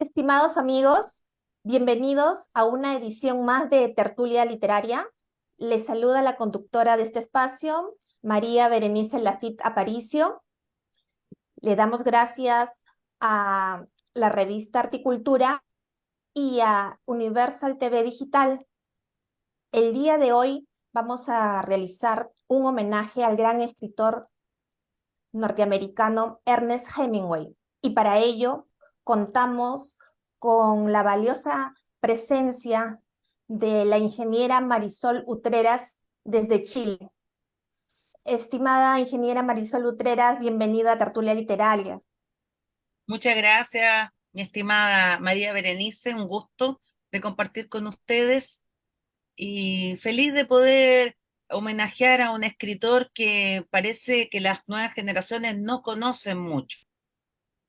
Estimados amigos, bienvenidos a una edición más de Tertulia Literaria. Les saluda la conductora de este espacio, María Berenice Lafitte Aparicio. Le damos gracias a la revista Articultura y a Universal TV Digital. El día de hoy vamos a realizar un homenaje al gran escritor norteamericano Ernest Hemingway. Y para ello contamos con la valiosa presencia de la ingeniera Marisol Utreras desde Chile. Estimada ingeniera Marisol Utreras, bienvenida a Tertulia Literaria. Muchas gracias, mi estimada María Berenice, un gusto de compartir con ustedes y feliz de poder homenajear a un escritor que parece que las nuevas generaciones no conocen mucho.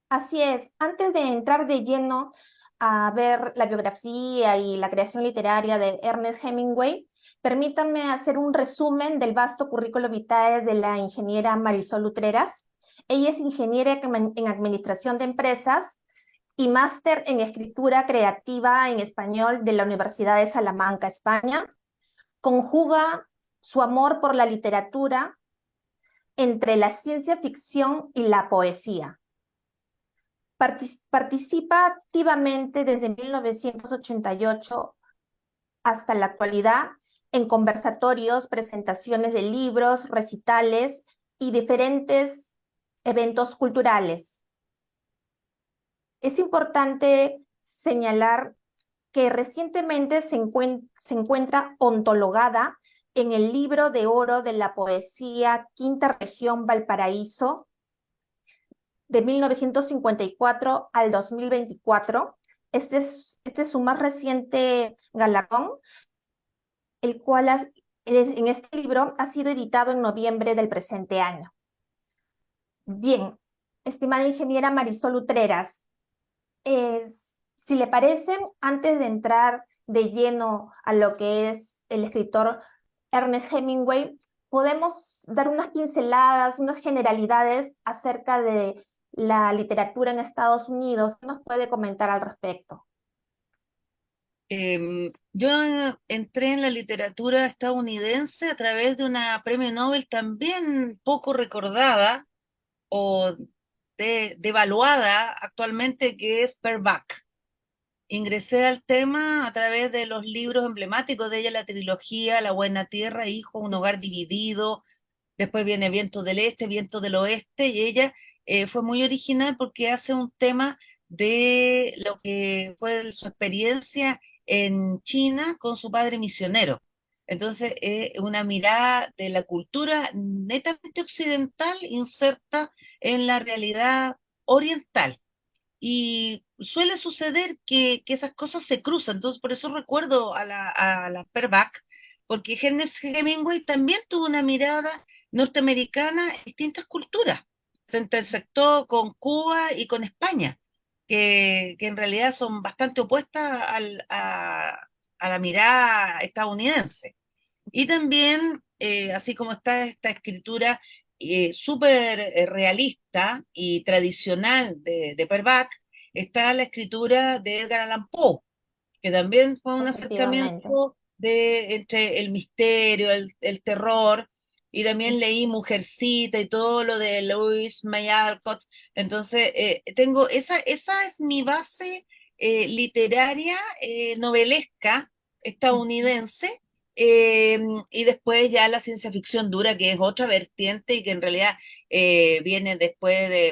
Así es, antes de entrar de lleno a ver la biografía y la creación literaria de Ernest Hemingway, permítanme hacer un resumen del vasto currículo vitae de la ingeniera Marisol Utreras. Ella es ingeniera en administración de empresas y máster en escritura creativa en español de la Universidad de Salamanca, España. Conjuga su amor por la literatura entre la ciencia ficción y la poesía. Participa activamente desde 1988 hasta la actualidad en conversatorios, presentaciones de libros, recitales y diferentes eventos culturales. Es importante señalar que recientemente se encuentra ontologada en el Libro de Oro de la Poesía Quinta Región Valparaíso de 1954 al 2024. Este es su más reciente galardón, el cual en este libro ha sido editado en noviembre del presente año. Bien, estimada ingeniera Marisol Utreras, si le parece, antes de entrar de lleno a lo que es el escritor Ernest Hemingway, podemos dar unas pinceladas, unas generalidades acerca de la literatura en Estados Unidos. ¿Qué nos puede comentar al respecto? Yo entré en la literatura estadounidense a través de una premio Nobel también poco recordada o devaluada actualmente, que es Per Bach. Ingresé al tema a través de los libros emblemáticos de ella, la trilogía La Buena Tierra, Hijo, Un Hogar Dividido, después viene Viento del Este, Viento del Oeste, y ella fue muy original porque hace un tema de lo que fue su experiencia en China con su padre misionero. Entonces, una mirada de la cultura netamente occidental inserta en la realidad oriental. Y suele suceder que esas cosas se cruzan. Entonces, por eso recuerdo a la Perback, porque Ernest Hemingway también tuvo una mirada norteamericana en distintas culturas. Se intersectó con Cuba y con España, que en realidad son bastante opuestas a la mirada estadounidense. Y también, así como está esta escritura súper realista y tradicional de Perbac, está la escritura de Edgar Allan Poe, que también fue un Efectivamente. acercamiento entre el misterio, el terror, y también leí Mujercita y todo lo de Louise May Alcott. Entonces, esa es mi base literaria, novelesca, estadounidense, eh, y después ya la ciencia ficción dura, que es otra vertiente y que en realidad viene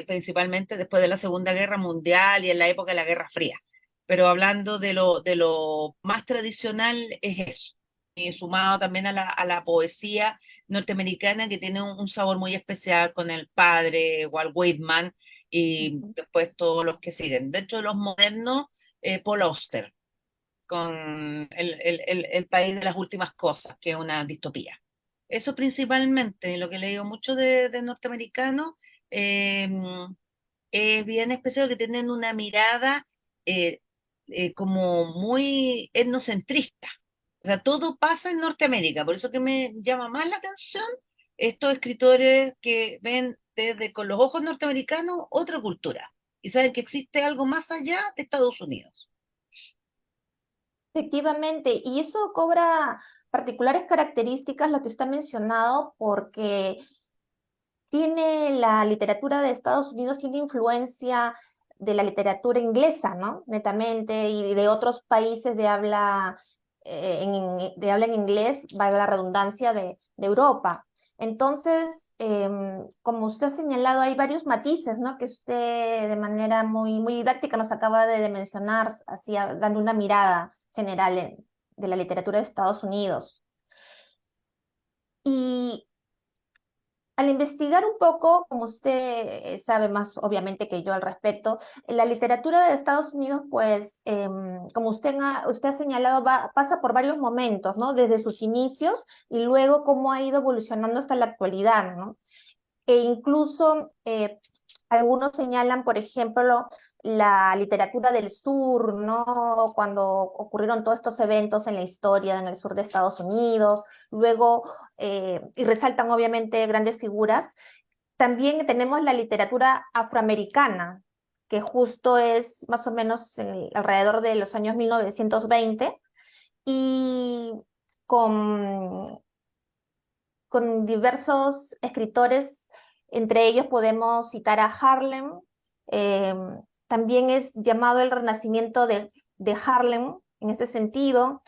principalmente después de la Segunda Guerra Mundial y en la época de la Guerra Fría. Pero hablando de lo más tradicional es eso, y sumado también a la poesía norteamericana, que tiene un sabor muy especial con el padre, Walt Whitman, y Ujú. después todos los que siguen. Dentro de los modernos, Paul Auster, con el país de las últimas cosas, que es una distopía. Eso principalmente, lo que he leído mucho de norteamericano, eh, es bien especial, que tienen una mirada eh, como muy etnocentrista. O sea, todo pasa en Norteamérica, por eso que me llama más la atención estos escritores que ven desde con los ojos norteamericanos otra cultura. y saben que existe algo más allá de Estados Unidos. Efectivamente, y eso cobra particulares características, lo que usted ha mencionado, porque tiene la literatura de Estados Unidos, tiene influencia de la literatura inglesa, ¿no? Netamente, y de otros países de habla en inglés, valga la redundancia, de Europa. Entonces, como usted ha señalado, hay varios matices, ¿no? Que usted de manera muy didáctica nos acaba de mencionar, así dando una mirada general de la literatura de Estados Unidos. Y al investigar un poco, como usted sabe más obviamente que yo al respecto, la literatura de Estados Unidos, pues, como usted ha señalado, pasa por varios momentos, ¿no? Desde sus inicios y luego cómo ha ido evolucionando hasta la actualidad, ¿no? E incluso algunos señalan, por ejemplo, la literatura del sur, ¿no? Cuando ocurrieron todos estos eventos en la historia en el sur de Estados Unidos, luego, y resaltan obviamente grandes figuras. También tenemos la literatura afroamericana, que justo es más o menos alrededor de los años 1920, y con con diversos escritores, entre ellos podemos citar a Harlem, eh, también es llamado el renacimiento de Harlem en este sentido.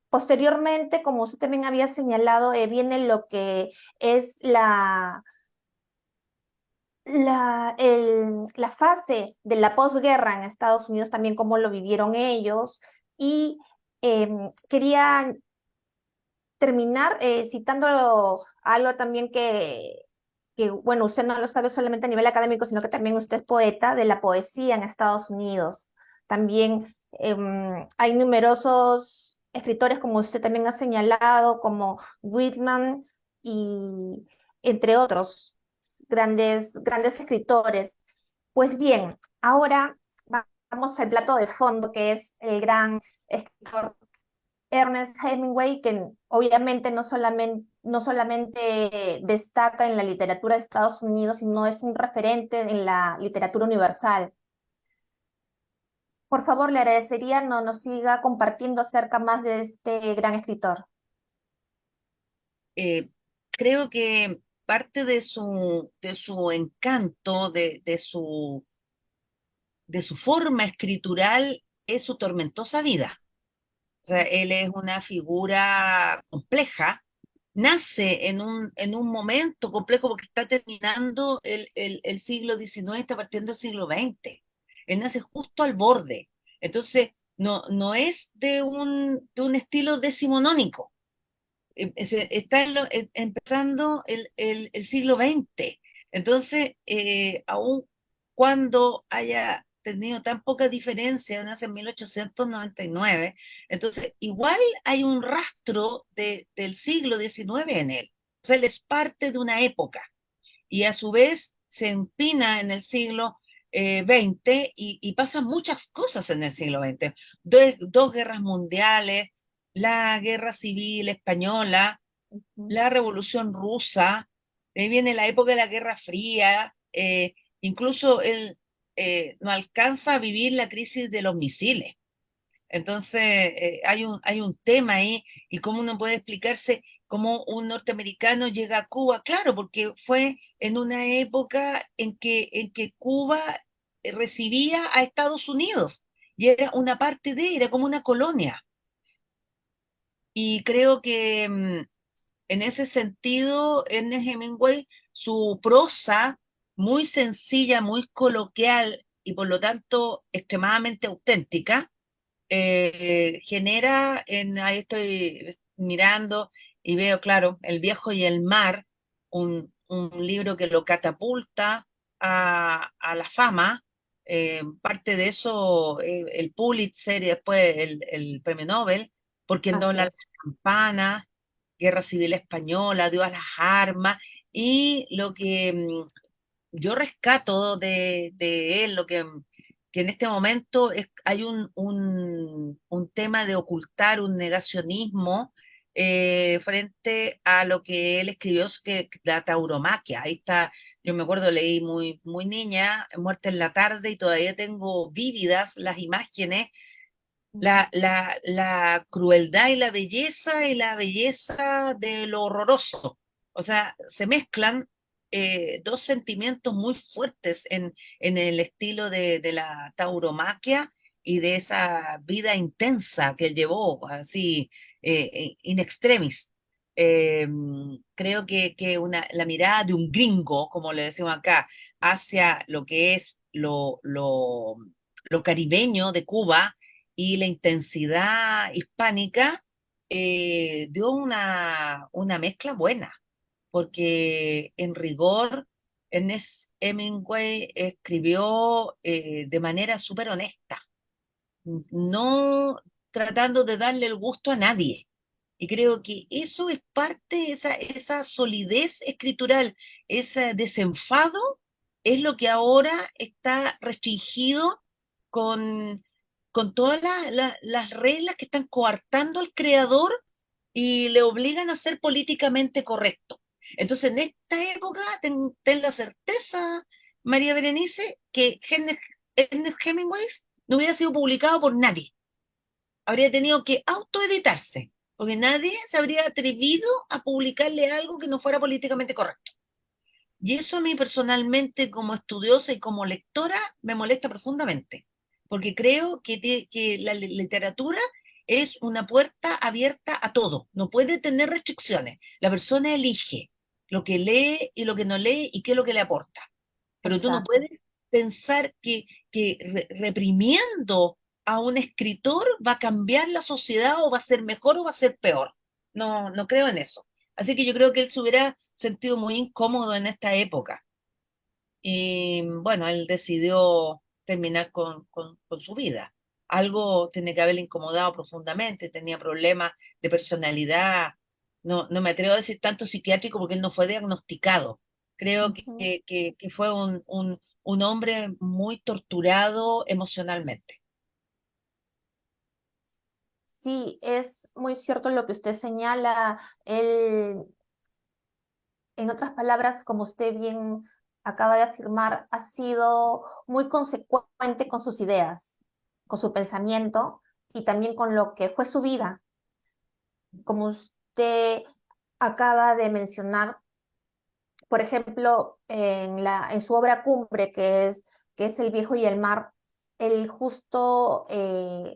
Posteriormente, como usted también había señalado, viene lo que es la fase de la posguerra en Estados Unidos, también cómo lo vivieron ellos, y quería terminar citando algo también bueno, usted no lo sabe solamente a nivel académico, sino que también usted es poeta de la poesía en Estados Unidos. También hay numerosos escritores, como usted también ha señalado, como Whitman y entre otros grandes escritores. Pues bien, ahora vamos al plato de fondo, que es el gran escritor Ernest Hemingway, que obviamente no solamente destaca en la literatura de Estados Unidos, sino es un referente en la literatura universal. Por favor, le agradecería no nos siga compartiendo acerca más de este gran escritor. Eh, Creo que parte de su encanto, de su forma escritural, es su tormentosa vida. O sea, él es una figura compleja, nace en un momento complejo porque está terminando el siglo XIX, está partiendo el siglo XX. Él nace justo al borde. Entonces, no es de un estilo decimonónico. Está empezando el siglo XX. Entonces, aun cuando haya tenido tan poca diferencia, nace en 1899, entonces igual hay un rastro del siglo XIX en él. O sea, él es parte de una época y a su vez se empina en el siglo XX y pasan muchas cosas en el siglo XX. Dos guerras mundiales, la guerra civil española, Ujú. la revolución rusa, ahí viene la época de la Guerra Fría, incluso él no alcanza a vivir la crisis de los misiles. Entonces, hay un tema ahí y cómo uno puede explicarse cómo un norteamericano llega a Cuba. Claro, porque fue en una época en que Cuba recibía a Estados Unidos y era una parte era como una colonia. Y creo que en ese sentido, Ernest Hemingway, su prosa muy sencilla, muy coloquial y por lo tanto extremadamente auténtica, genera, ahí estoy mirando y veo, claro, El viejo y el mar, un libro que lo catapulta a la fama. Parte de eso, el Pulitzer y después el premio Nobel, porque no Así las es. campanas, Guerra Civil Española, dio a las armas, y lo que yo rescato de él, que en este momento hay un tema de ocultar un negacionismo frente a lo que él escribió, que la tauromaquia. Ahí está, yo me acuerdo, leí muy niña, Muerte en la tarde, y todavía tengo vívidas las imágenes, la crueldad y la belleza de lo horroroso. O sea, se mezclan dos sentimientos muy fuertes en el estilo de la tauromaquia y de esa vida intensa que él llevó, así, in extremis. Eh, Creo que la mirada de un gringo, como le decimos acá, hacia lo que es lo caribeño de Cuba y la intensidad hispánica, dio una mezcla buena, porque en rigor Ernest Hemingway escribió de manera súper honesta, no tratando de darle el gusto a nadie. Y creo que eso es parte, esa solidez escritural, ese desenfado, es lo que ahora está restringido con, con todas las reglas que están coartando al creador y le obligan a ser políticamente correcto. Entonces, en esta época, ten la certeza, María Berenice, que Ernest Hemingway no hubiera sido publicado por nadie, habría tenido que autoeditarse, porque nadie se habría atrevido a publicarle algo que no fuera políticamente correcto. Y eso a mí personalmente, como estudiosa y como lectora, me molesta profundamente, porque creo que la literatura es una puerta abierta a todo, no puede tener restricciones. La persona elige lo que lee y lo que no lee y qué es lo que le aporta. Pero tú no Exacto. puedes pensar que reprimiendo a un escritor va a cambiar la sociedad o va a ser mejor o va a ser peor. No, no creo en eso. Así que yo creo que él se hubiera sentido muy incómodo en esta época. Y bueno, él decidió terminar con su vida. Algo tiene que haberle incomodado profundamente, tenía problemas de personalidad. No, no me atrevo a decir tanto psiquiátrico porque él no fue diagnosticado. Creo Ujú. que fue un hombre muy torturado emocionalmente. Sí, es muy cierto lo que usted señala. Él, en otras palabras, como usted bien acaba de afirmar, ha sido muy consecuente con sus ideas, con su pensamiento y también con lo que fue su vida. Como usted acaba de mencionar, por ejemplo, en su obra cumbre, que es El viejo y el mar, él justo,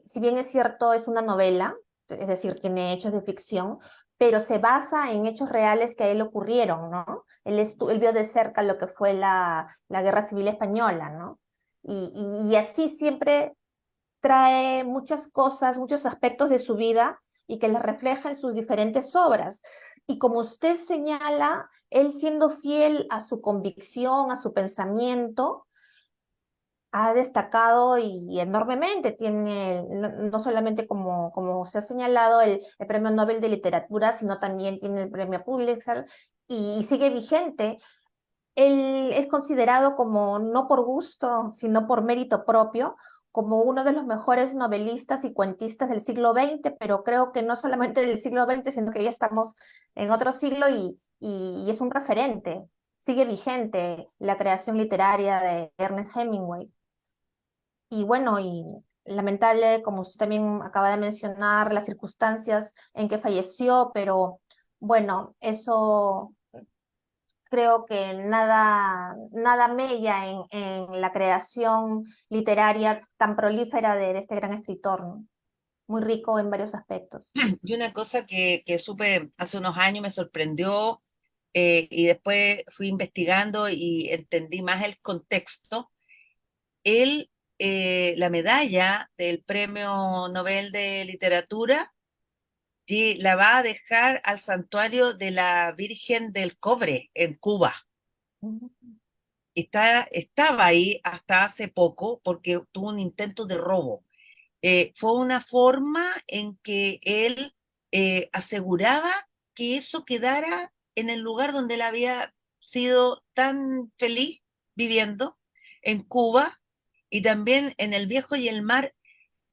si bien es cierto, es una novela, es decir, tiene hechos de ficción, pero se basa en hechos reales que a él ocurrieron, ¿no? Él vio de cerca lo que fue la Guerra Civil Española, ¿no? Y así siempre trae muchas cosas, muchos aspectos de su vida y que las refleja en sus diferentes obras. Y como usted señala, él siendo fiel a su convicción, a su pensamiento, ha destacado y enormemente. Tiene, no solamente como se ha señalado, el Premio Nobel de Literatura, sino también tiene el Premio Pulitzer y sigue vigente. Él es considerado como, no por gusto, sino por mérito propio, como uno de los mejores novelistas y cuentistas del siglo XX, pero creo que no solamente del siglo XX, sino que ya estamos en otro siglo y es un referente. Sigue vigente la creación literaria de Ernest Hemingway. Y bueno, y lamentable, como usted también acaba de mencionar, las circunstancias en que falleció, pero bueno, eso creo que nada mella en la creación literaria tan prolífera de este gran escritor, ¿no? Muy rico en varios aspectos. Y una cosa que supe hace unos años me sorprendió, y después fui investigando y entendí más el contexto. Él, la medalla del Premio Nobel de Literatura, y la va a dejar al santuario de la Virgen del Cobre en Cuba. Ujú. Estaba ahí hasta hace poco porque tuvo un intento de robo. Fue una forma en que él aseguraba que eso quedara en el lugar donde él había sido tan feliz viviendo, en Cuba, y también en el Viejo y el Mar,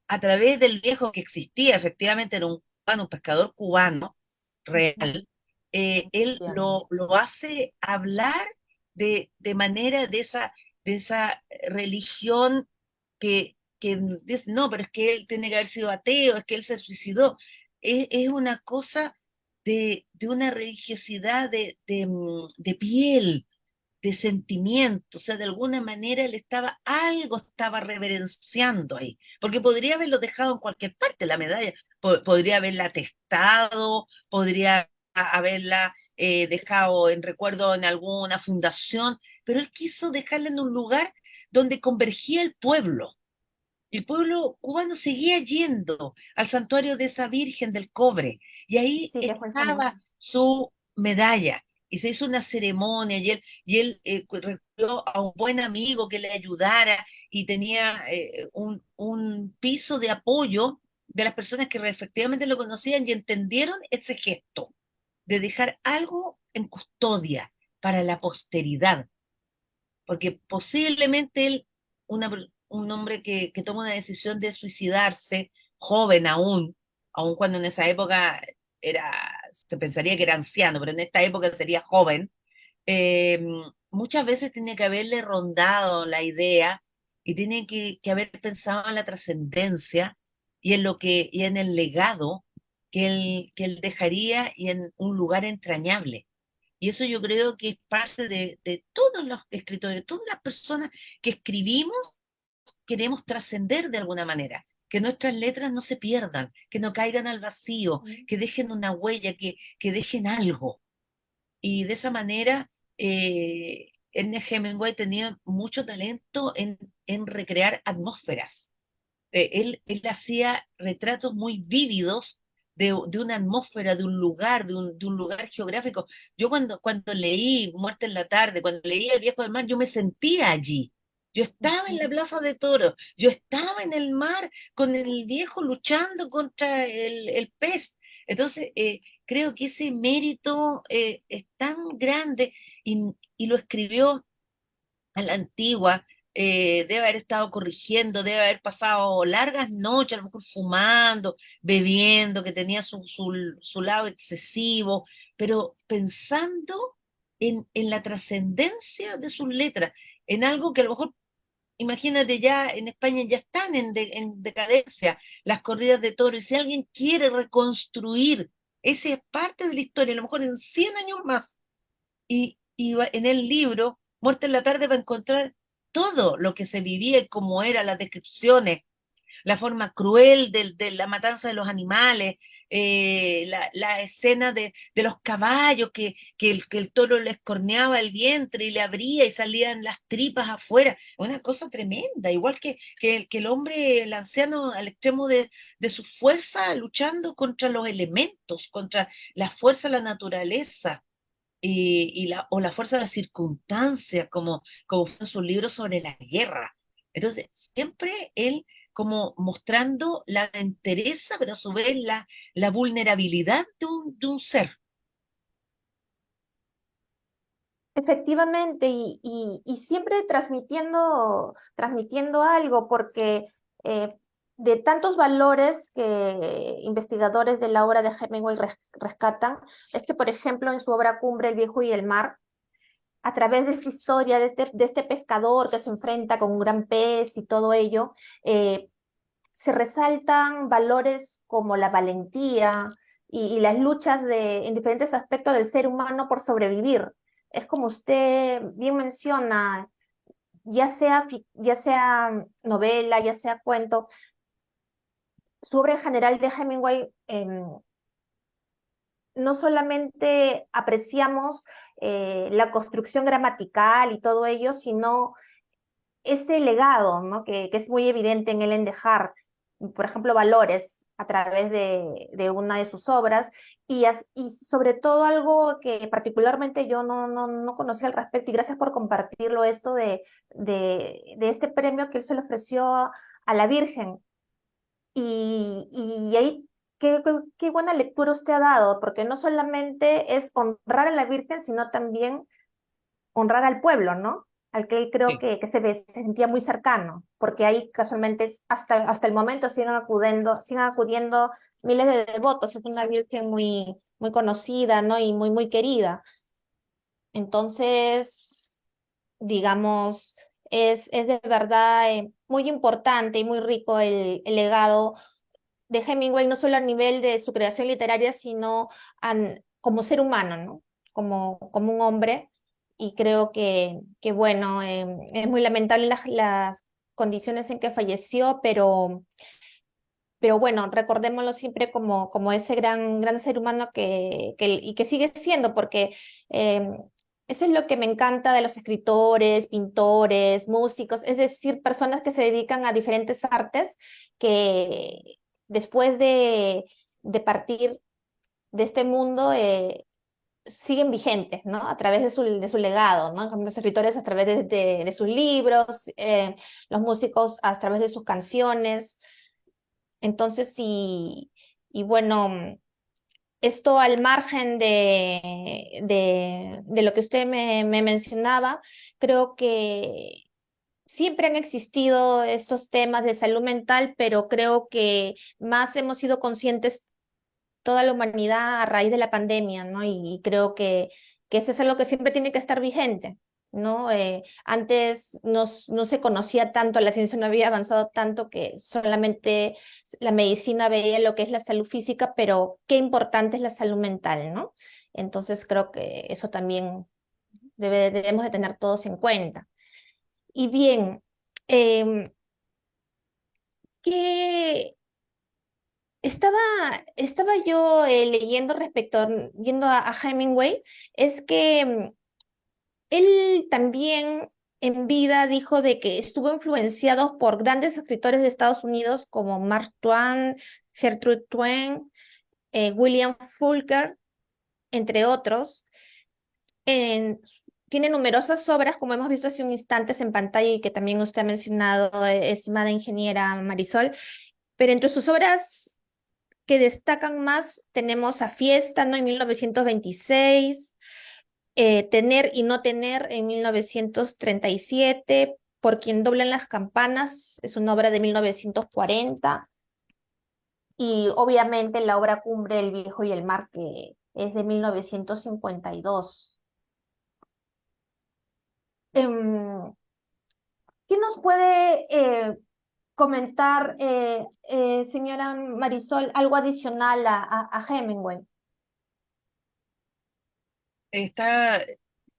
a través del Viejo que existía, efectivamente era un cubano, un pescador cubano, Ujú. real, él Efectivamente. lo hace hablar de manera de esa religión que dice, no, pero es que él tiene que haber sido ateo, es que él se suicidó. Es una cosa de una religiosidad de piel, de sentimiento, o sea, de alguna manera él estaba, algo estaba reverenciando ahí, porque podría haberlo dejado en cualquier parte la medalla, podría haberla testado, podría haberla dejado en recuerdo en alguna fundación, pero él quiso dejarla en un lugar donde convergía el pueblo. El pueblo cubano seguía yendo al santuario de esa Virgen del Cobre y ahí Sí, que es muy estaba famoso. su medalla y se hizo una ceremonia y él recurrió a un buen amigo que le ayudara y tenía un piso de apoyo de las personas que efectivamente lo conocían y entendieron ese gesto de dejar algo en custodia para la posteridad, porque posiblemente él, un hombre que toma una decisión de suicidarse, joven aún cuando en esa época era, se pensaría que era anciano, pero en esta época sería joven, eh, muchas veces tiene que haberle rondado la idea y tiene que haber pensado en la trascendencia y en lo y en el legado que él dejaría y en un lugar entrañable. Y eso yo creo que es parte de todos los escritores, todas las personas que escribimos, queremos trascender de alguna manera, que nuestras letras no se pierdan, que no caigan al vacío, Mm. que dejen una huella, que dejen algo. Y de esa manera, Ernest Hemingway tenía mucho talento en recrear atmósferas. Él hacía retratos muy vívidos de una atmósfera, de un lugar, de un lugar geográfico. Yo cuando leí Muerte en la tarde, cuando leí El viejo del mar, yo me sentía allí. Yo estaba en la Ujú. Plaza de Toros, yo estaba en el mar con el viejo luchando contra el pez. Entonces, creo que ese mérito es tan grande y, y lo escribió a la antigua, debe haber estado corrigiendo, debe haber pasado largas noches, a lo mejor fumando, bebiendo, que tenía su lado excesivo, pero pensando en la trascendencia de sus letras, en algo que a lo mejor, imagínate, ya en España ya están en decadencia las corridas de toros, y si alguien quiere reconstruir esa parte de la historia, a lo mejor en 100 años más, en el libro, Muerte en la tarde, va a encontrar todo lo que se vivía y cómo eran las descripciones, la forma cruel de la matanza de los animales, la escena de los caballos, que el toro le escorneaba el vientre y le abría y salían las tripas afuera. Una cosa tremenda, igual que el hombre, el anciano, al extremo de su fuerza, luchando contra los elementos, contra la fuerza de la naturaleza o la fuerza de las circunstancias, como fue su libro sobre la guerra. Entonces, siempre él como mostrando la entereza, pero a su vez la vulnerabilidad de un ser. Efectivamente, y siempre transmitiendo algo, porque de tantos valores que investigadores de la obra de Hemingway rescatan, es que, por ejemplo, en su obra Cumbre, El viejo y el mar, a través de esta historia, de este pescador que se enfrenta con un gran pez y todo ello, eh, se resaltan valores como la valentía y las luchas en diferentes aspectos del ser humano por sobrevivir. Es como usted bien menciona, ya sea novela, ya sea cuento, su obra en general de Hemingway, no solamente apreciamos la construcción gramatical y todo ello, sino ese legado, ¿no? Que es muy evidente en él en dejar, por ejemplo, valores a través de una de sus obras y sobre todo algo que particularmente yo no conocía al respecto y gracias por compartirlo esto de este premio que él se le ofreció a la Virgen y ahí qué buena lectura usted ha dado, porque no solamente es honrar a la Virgen, sino también honrar al pueblo, ¿no? Al que él creo Sí, se sentía muy cercano, porque ahí casualmente hasta el momento siguen acudiendo miles de devotos, es una virgen muy, muy conocida, ¿no? Y muy, muy querida. Entonces, digamos, es de verdad muy importante y muy rico el legado de Hemingway, no solo a nivel de su creación literaria, sino como ser humano, ¿no? Como un hombre. Y creo que bueno, es muy lamentable las condiciones en que falleció, pero bueno, recordémoslo siempre como ese gran ser humano y que sigue siendo, porque eh, eso es lo que me encanta de los escritores, pintores, músicos, es decir, personas que se dedican a diferentes artes que después de partir de este mundo siguen vigentes, ¿no? A través de su legado, ¿no? Como los escritores a través de sus libros, los músicos a través de sus canciones. Entonces, y bueno, esto al margen de lo que usted me mencionaba, creo que siempre han existido estos temas de salud mental, pero creo que más hemos sido conscientes toda la humanidad a raíz de la pandemia, ¿no? Y creo que eso es algo que siempre tiene que estar vigente, ¿no? Antes no se conocía tanto, la ciencia no había avanzado tanto que solamente la medicina veía lo que es la salud física, pero qué importante es la salud mental, ¿no? Entonces creo que eso también debemos de tener todos en cuenta. Y bien, em, ¿qué, Estaba, estaba yo leyendo yendo a Hemingway, es que él también en vida dijo de que estuvo influenciado por grandes escritores de Estados Unidos como Mark Twain, Gertrude Twain, William Faulkner, entre otros. Tiene numerosas obras, como hemos visto hace un instante en pantalla y que también usted ha mencionado, estimada ingeniera Marisol, pero entre sus obras que destacan más tenemos a Fiesta, ¿no? En 1926, Tener y no tener en 1937, Por quien doblan las campanas, es una obra de 1940, y obviamente la obra cumbre El viejo y el mar, que es de 1952. Em, ¿Qué nos puede comentar, señora Marisol, algo adicional a Hemingway? Está,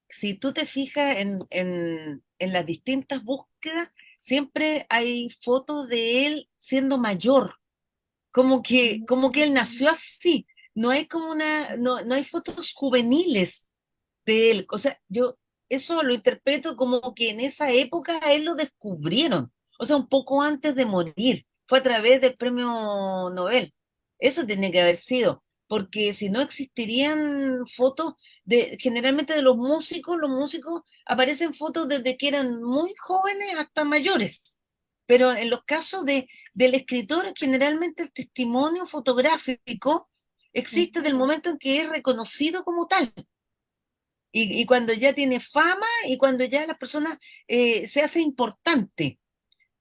si tú te fijas en las distintas búsquedas, siempre hay fotos de él siendo mayor, como que él nació así. No hay como no hay fotos juveniles de él. O sea, yo eso lo interpreto como que en esa época a él lo descubrieron. O sea, un poco antes de morir. Fue a través del premio Nobel. Eso tiene que haber sido. Porque si no existirían fotos generalmente de los músicos aparecen fotos desde que eran muy jóvenes hasta mayores. Pero en los casos del escritor, generalmente el testimonio fotográfico existe del momento en que es reconocido como tal. Y cuando ya tiene fama y cuando ya la persona se hace importante.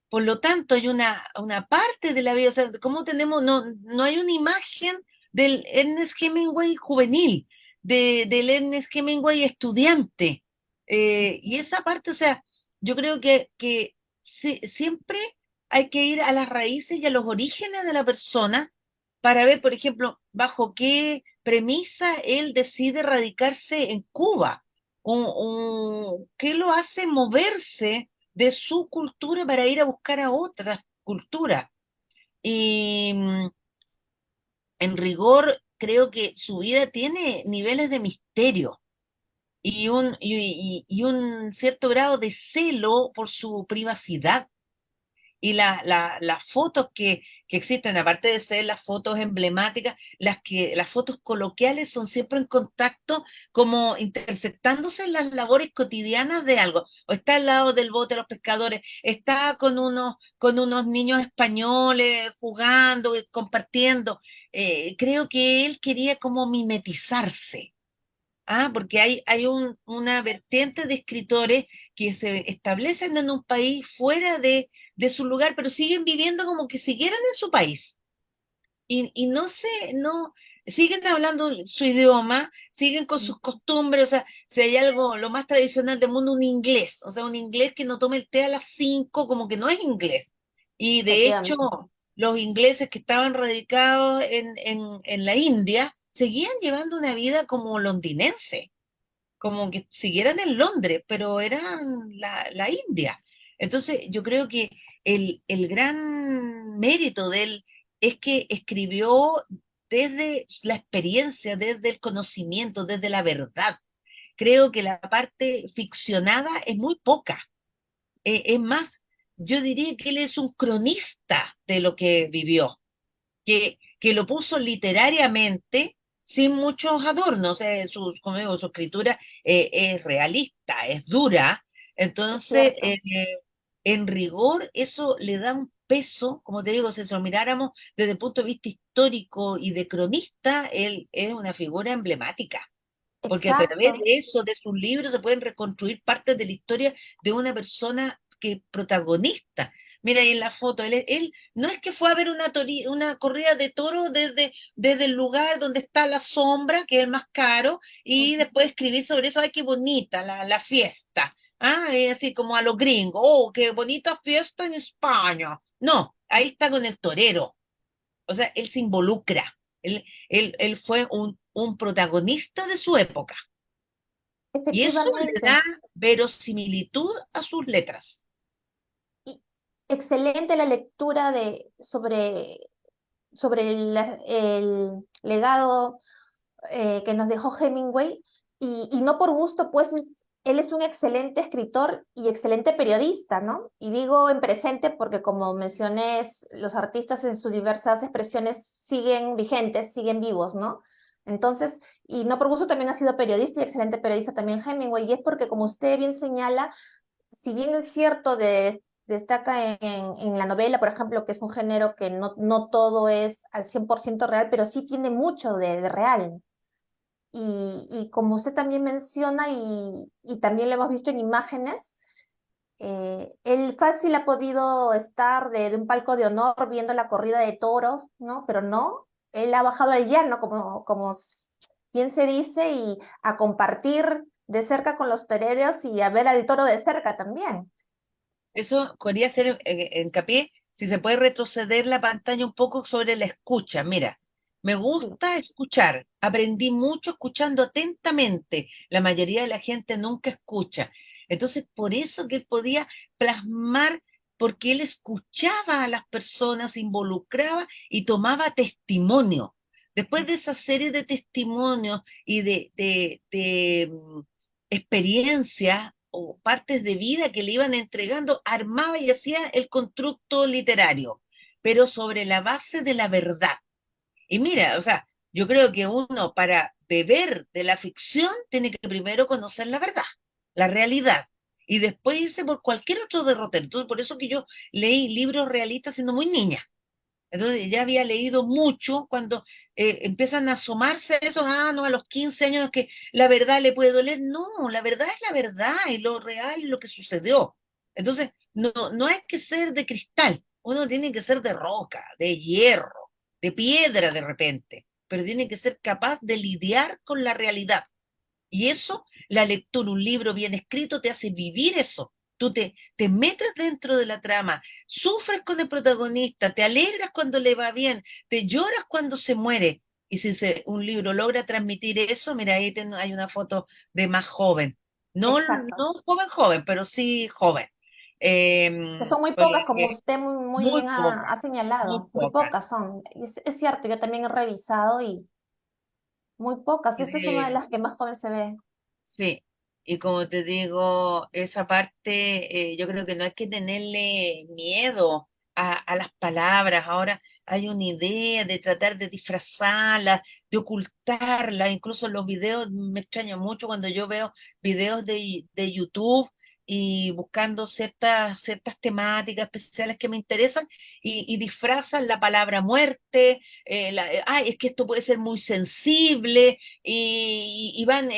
Por lo tanto, hay una parte de la vida, o sea, ¿cómo tenemos? No hay una imagen del Ernest Hemingway juvenil, del Ernest Hemingway estudiante. Y esa parte, o sea, yo creo que siempre hay que ir a las raíces y a los orígenes de la persona para ver, por ejemplo, bajo qué premisa él decide radicarse en Cuba, qué lo hace moverse de su cultura para ir a buscar a otras culturas. Y en rigor, creo que su vida tiene niveles de misterio y un cierto grado de celo por su privacidad. Y las fotos que existen, aparte de ser las fotos emblemáticas, las fotos coloquiales son siempre en contacto, como interceptándose en las labores cotidianas de algo. O está al lado del bote de los pescadores, está con unos niños españoles jugando, compartiendo. Creo que él quería como mimetizarse. Porque hay una vertiente de escritores que se establecen en un país fuera de su lugar, pero siguen viviendo como que siguieran en su país. Y no sé, no, siguen hablando su idioma, siguen con sus costumbres, o sea, si hay algo, lo más tradicional del mundo, un inglés, o sea, un inglés que no tome el té a las 5 como que no es inglés. Y de hecho, Efectivamente. los ingleses que estaban radicados en la India seguían llevando una vida como londinense, como que siguieran en Londres, pero eran la India. Entonces, yo creo que el gran mérito de él es que escribió desde la experiencia, desde el conocimiento, desde la verdad. Creo que la parte ficcionada es muy poca. Es más, yo diría que él es un cronista de lo que vivió, que lo puso literariamente sin muchos adornos. Como digo, su escritura es realista, es dura. Es Entonces, cierto. en rigor, eso le da un peso, como te digo, si lo miráramos desde el punto de vista histórico y de cronista, él es una figura emblemática. Porque a través Exacto. de eso, de sus libros, se pueden reconstruir partes de la historia de una persona que protagonista. Mira ahí en la foto, él no es que fue a ver una corrida de toros desde el lugar donde está la sombra, que es el más caro, y Ujú. después escribir sobre eso, ay, qué bonita la fiesta. Ah, es así como a los gringos, oh, qué bonita fiesta en España. No, ahí está con el torero. O sea, él se involucra. Él fue un protagonista de su época. Y eso le Efectivamente. da verosimilitud a sus letras. Y excelente la lectura sobre el legado que nos dejó Hemingway, y no por gusto, pues él es un excelente escritor y excelente periodista, ¿no? Y digo en presente porque, como mencioné, los artistas en sus diversas expresiones siguen vigentes, siguen vivos, ¿no? Entonces, y no por gusto también ha sido periodista y excelente periodista también Hemingway, y es porque, como usted bien señala, si bien es cierto, destaca en la novela, por ejemplo, que es un género que no todo es al 100% real, pero sí tiene mucho de real. Y como usted también menciona, y también lo hemos visto en imágenes, él fácil ha podido estar de un palco de honor viendo la corrida de toros, ¿no? Pero no, él ha bajado al llano, bien se dice, y a compartir de cerca con los toreros y a ver al toro de cerca también. Eso quería hacer hincapié, si se puede retroceder la pantalla un poco sobre la escucha. Mira, me Sí, gusta escuchar. Aprendí mucho escuchando atentamente. La mayoría de la gente nunca escucha. Entonces, por eso que él podía plasmar, porque él escuchaba a las personas, se involucraba y tomaba testimonio. Después de esa serie de testimonios y de experiencias o partes de vida que le iban entregando, armaba y hacía el constructo literario, pero sobre la base de la verdad. Y mira, o sea, yo creo que uno para beber de la ficción tiene que primero conocer la verdad, la realidad, y después irse por cualquier otro derrotero. Entonces, por eso que yo leí libros realistas siendo muy niña. Entonces ya había leído mucho cuando empiezan a asomarse esos, no, a los 15 años que la verdad le puede doler. No, la verdad es la verdad y lo real es lo que sucedió. Entonces, no hay que ser de cristal, uno tiene que ser de roca, de hierro, de piedra de repente, pero tiene que ser capaz de lidiar con la realidad. Y eso, la lectura, un libro bien escrito, te hace vivir eso. Tú te metes dentro de la trama, sufres con el protagonista, te alegras cuando le va bien, te lloras cuando se muere. Y si un libro logra transmitir eso, mira, ahí hay una foto de más joven. No, exacto. no joven, joven, pero sí joven. Que son muy Pues, pocas, como usted muy muy bien poca, ha muy señalado. Muy poca. pocas son. Es cierto, yo también he revisado y muy pocas. Y Esta es una de de- las que más joven se ve. Sí, y como te digo, esa parte yo creo que no hay que tenerle miedo a las palabras. Ahora hay una idea de tratar de disfrazarlas, de ocultarlas. Incluso en los videos me extraña mucho cuando yo veo videos de YouTube y buscando ciertas temáticas especiales que me interesan y disfrazan la palabra muerte. Ay, es que esto puede ser muy sensible y van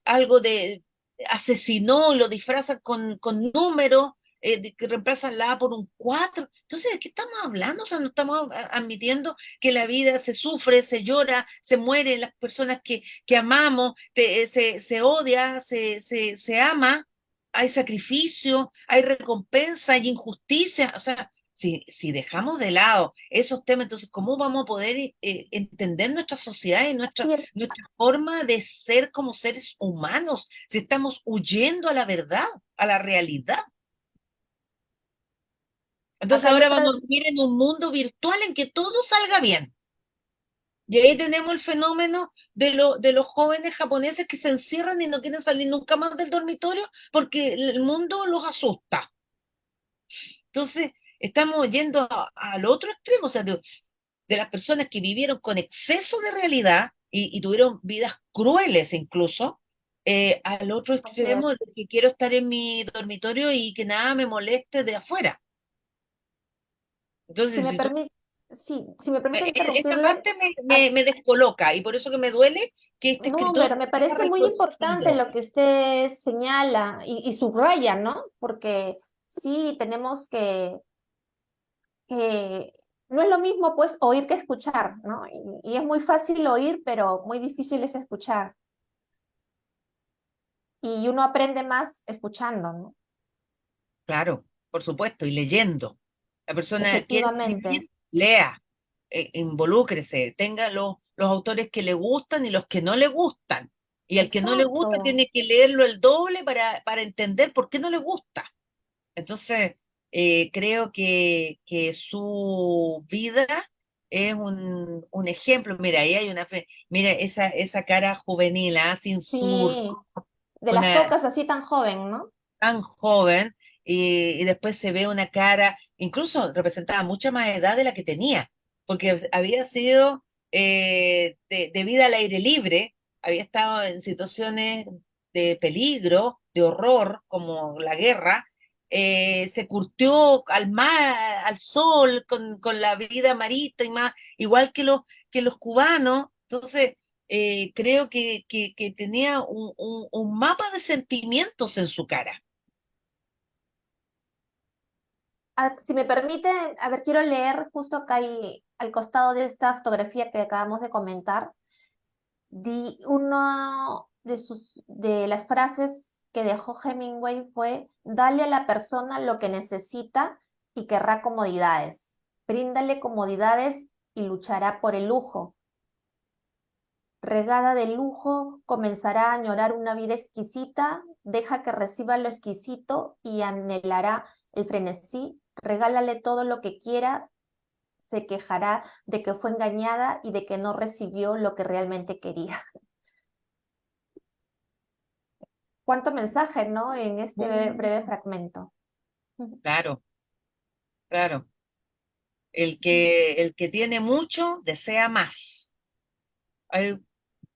algo de asesinó, lo disfrazan con números, que reemplazan la A por un 4. Entonces, ¿de qué estamos hablando? O sea, no estamos admitiendo que la vida se sufre, se llora, se mueren las personas que amamos, se odia, se ama, hay sacrificio, hay recompensa, hay injusticia. O sea, si dejamos de lado esos temas, entonces, ¿cómo vamos a poder entender nuestra sociedad y Sí, nuestra forma de ser como seres humanos si estamos huyendo a la verdad, a la realidad? Entonces acá hay ahora otra, vamos a vivir en un mundo virtual en que todo salga bien. Y ahí tenemos el fenómeno de los jóvenes japoneses que se encierran y no quieren salir nunca más del dormitorio porque el mundo los asusta. Entonces, estamos yendo al otro extremo, o sea, de las personas que vivieron con exceso de realidad y tuvieron vidas crueles incluso, al otro así extremo es. de que quiero estar en mi dormitorio y que nada me moleste de afuera. Si Entonces, me si tú permite, sí, si me permite esa interrumpirle, parte a- me descoloca y por eso que me duele que este no, escritor pero me siga parece muy importante reproduciendo. lo que usted señala y subraya, ¿no? Porque sí, tenemos que no es lo mismo pues oír que escuchar, ¿no? Y es muy fácil oír, pero muy difícil es escuchar. Y uno aprende más escuchando, ¿no? Claro, por supuesto, y leyendo. La persona quiere Efectivamente. escribir, lea, involúcrese, tenga los autores que le gustan y los que no le gustan. Y al que no le gusta Exacto. tiene que leerlo el doble para entender por qué no le gusta. Entonces, creo que su vida es un ejemplo. Mira, ahí hay mira esa cara juvenil, sin surco, Sí, de las una pocas así tan joven, ¿no? tan joven, y después se ve una cara, incluso representaba mucha más edad de la que tenía, porque había sido de vida al aire libre, había estado en situaciones de peligro, de horror, como la guerra, se curtió al mar, al sol, con la vida marítima, igual que los cubanos. Entonces, creo que tenía un mapa de sentimientos en su cara. Si me permite, a ver, quiero leer justo acá al costado de esta fotografía que acabamos de comentar, una de las frases que dejó Hemingway fue: dale a la persona lo que necesita y querrá comodidades. Bríndale comodidades y luchará por el lujo. Regada de lujo, comenzará a añorar una vida exquisita, deja que reciba lo exquisito y anhelará el frenesí. Regálale todo lo que quiera, se quejará de que fue engañada y de que no recibió lo que realmente quería. Cuánto mensaje, ¿no? En este breve fragmento. Claro, claro. El que tiene mucho desea más. Hay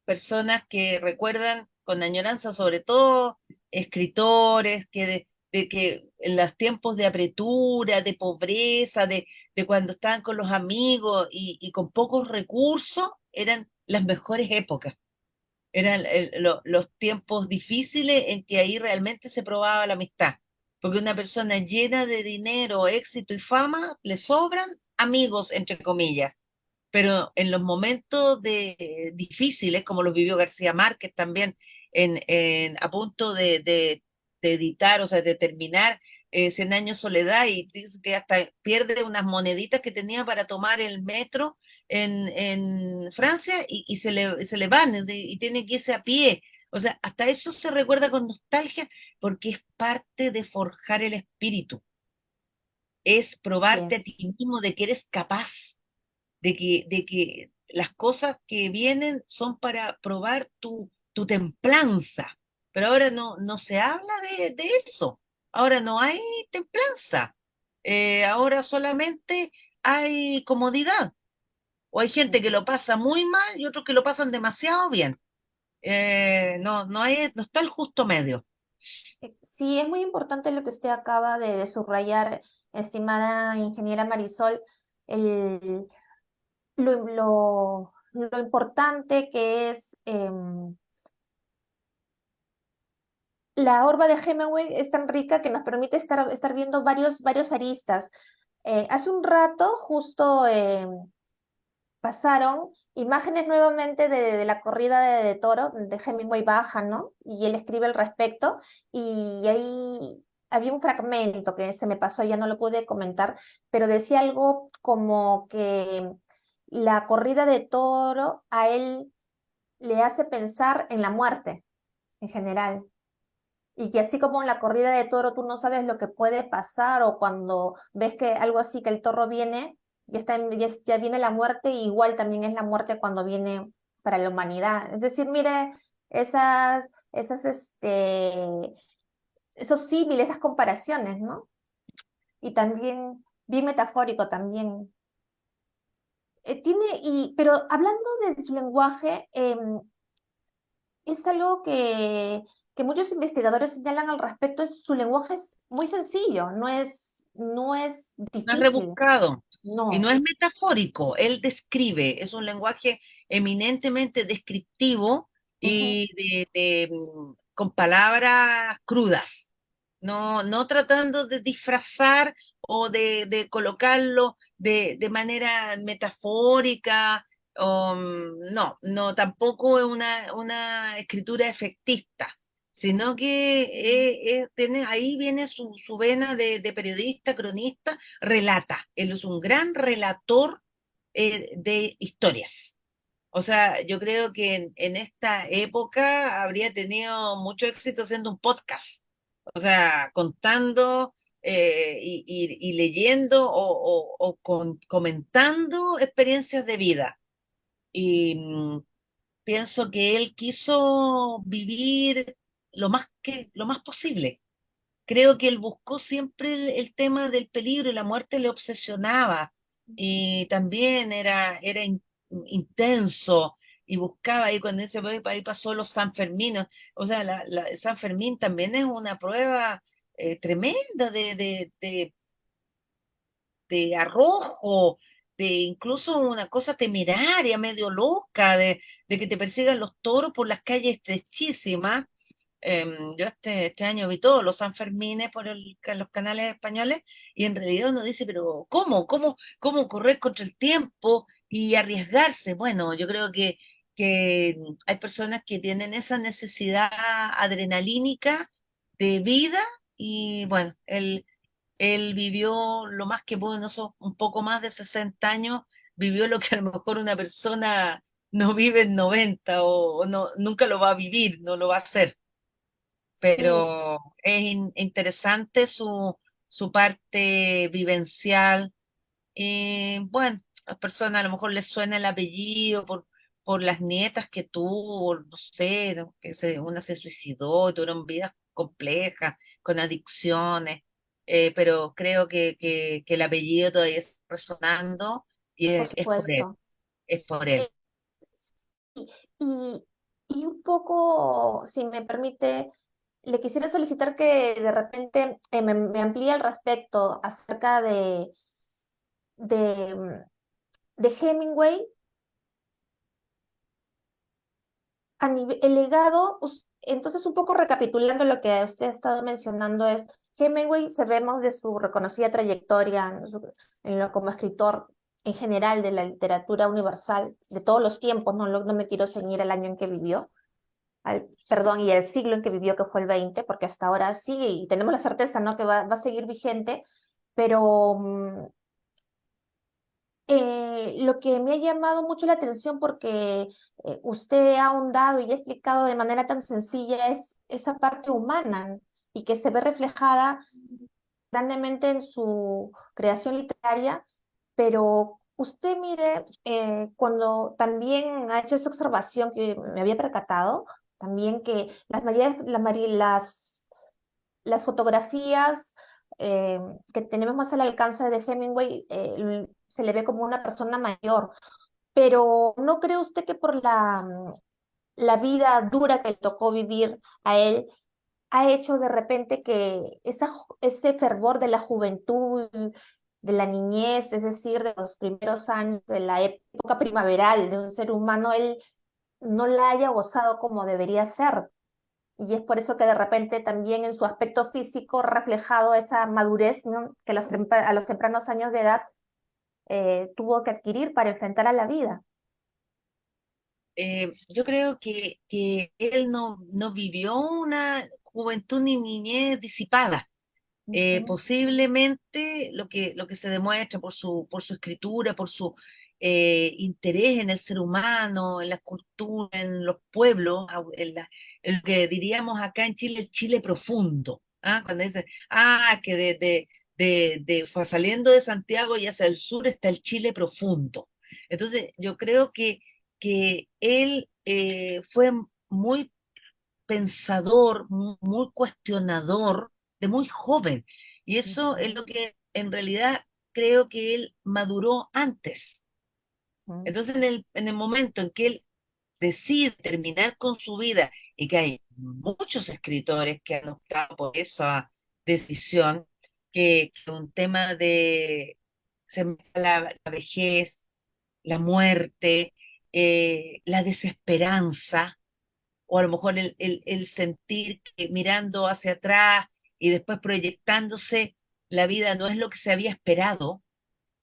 personas que recuerdan con añoranza, sobre todo escritores, de que en los tiempos de apretura, de pobreza, de cuando estaban con los amigos y con pocos recursos, eran las mejores épocas. Eran los tiempos difíciles en que ahí realmente se probaba la amistad. Porque una persona llena de dinero, éxito y fama, le sobran amigos, entre comillas. Pero en los momentos difíciles, como los vivió García Márquez también, a punto de editar, o sea, de terminar Cien años soledad, y dice que hasta pierde unas moneditas que tenía para tomar el metro en Francia y se le van y tiene que irse a pie. O sea, hasta eso se recuerda con nostalgia porque es parte de forjar el espíritu, es probarte a Yes. ti mismo de que eres capaz de que las cosas que vienen son para probar tu templanza. Pero ahora no se habla de eso. Ahora no hay templanza. Ahora solamente hay comodidad. O hay gente que lo pasa muy mal y otros que lo pasan demasiado bien. No está el justo medio. Sí, es muy importante lo que usted acaba de subrayar, estimada ingeniera Marisol, el, lo importante que es la obra de Hemingway es tan rica que nos permite estar viendo varios aristas. Hace un rato justo pasaron imágenes nuevamente de la corrida de toro, de Hemingway baja, ¿no? Y él escribe al respecto, y ahí había un fragmento que se me pasó, ya no lo pude comentar, pero decía algo como que la corrida de toro a él le hace pensar en la muerte en general. Y que así como en la corrida de toro tú no sabes lo que puede pasar, o cuando ves que algo así, que el toro viene, ya viene la muerte, y igual también es la muerte cuando viene para la humanidad. Es decir, mire, esos símiles, esas comparaciones, ¿no? Y también, bien metafórico también. Pero hablando de su lenguaje, es algo que muchos investigadores señalan al respecto. Su lenguaje es muy sencillo, no es No es difícil, rebuscado y no no. es metafórico, él describe, es un lenguaje eminentemente descriptivo Ujú. y con palabras crudas, no tratando de disfrazar o de colocarlo de manera metafórica, no, tampoco es una escritura efectista, sino que ahí viene su vena de periodista, cronista, relata. Él es un gran relator de historias. O sea, yo creo que en esta época habría tenido mucho éxito haciendo un podcast. O sea, contando y leyendo o comentando experiencias de vida. Y pienso que él quiso vivir lo más posible. Creo que él buscó siempre el tema del peligro, y la muerte le obsesionaba, y también intenso, y buscaba ahí cuando dice, "Voy, ahí pasó los Sanferminos". O sea, San Fermín también es una prueba tremenda de arrojo, de incluso una cosa temeraria, medio loca, de que te persigan los toros por las calles estrechísimas. Yo este año vi todos los Sanfermines los canales españoles, y en realidad uno dice, pero ¿cómo correr contra el tiempo y arriesgarse? Bueno, yo creo que hay personas que tienen esa necesidad adrenalínica de vida, y bueno, él vivió lo más que pudo, en esos un poco más de 60 años, vivió lo que a lo mejor una persona no vive en 90, o no, nunca lo va a vivir, no lo va a hacer. Sí, Pero es interesante su parte vivencial. Y bueno, a las personas a lo mejor les suena el apellido por las nietas que tuvo, no sé, ¿no? Una se suicidó y tuvieron vidas complejas, con adicciones, pero creo que el apellido todavía está resonando, y por es por él, supuesto. es por él. Eh, sí, y, y un poco, si me permite, le quisiera solicitar que de repente me amplíe al respecto acerca de, mm, de Hemingway. El legado, entonces, un poco recapitulando lo que usted ha estado mencionando, es Hemingway, sabemos de su reconocida trayectoria como escritor en general de la literatura universal de todos los tiempos. No me quiero ceñir al año en que vivió, perdón, y el siglo en que vivió, que fue el 20, porque hasta ahora sigue y tenemos la certeza, ¿no?, que va a seguir vigente. Pero lo que me ha llamado mucho la atención, porque usted ha ahondado y ha explicado de manera tan sencilla, es esa parte humana, y que se ve reflejada grandemente en su creación literaria. Pero usted, mire, cuando también ha hecho esa observación que me había percatado, también que las fotografías que tenemos más al alcance de Hemingway, se le ve como una persona mayor. Pero ¿no cree usted que por la vida dura que le tocó vivir a él, ha hecho de repente que ese fervor de la juventud, de la niñez, es decir, de los primeros años de la época primaveral de un ser humano, él no la haya gozado como debería ser? y es por eso que de repente también en su aspecto físico reflejado esa madurez, ¿no? Que a los tempranos años de edad tuvo que adquirir para enfrentar a la vida. Yo creo que él no vivió una juventud ni niñez disipada. Ujú, Posiblemente lo que se demuestra por su escritura, por su interés en el ser humano, en la cultura, en los pueblos, en lo que diríamos acá en Chile, el Chile profundo. ¿Ah? Cuando dice, que fue saliendo de Santiago y hacia el sur está el Chile profundo. Entonces, yo creo que él fue muy pensador, muy cuestionador de muy joven. Y eso es lo ujú, que en realidad creo que él maduró antes. ujú, Entonces, en el momento en que él decide terminar con su vida, y que hay muchos escritores que han optado por esa decisión, que un tema de la vejez, la muerte, la desesperanza, o a lo mejor el sentir que mirando hacia atrás y después proyectándose, la vida no es lo que se había esperado,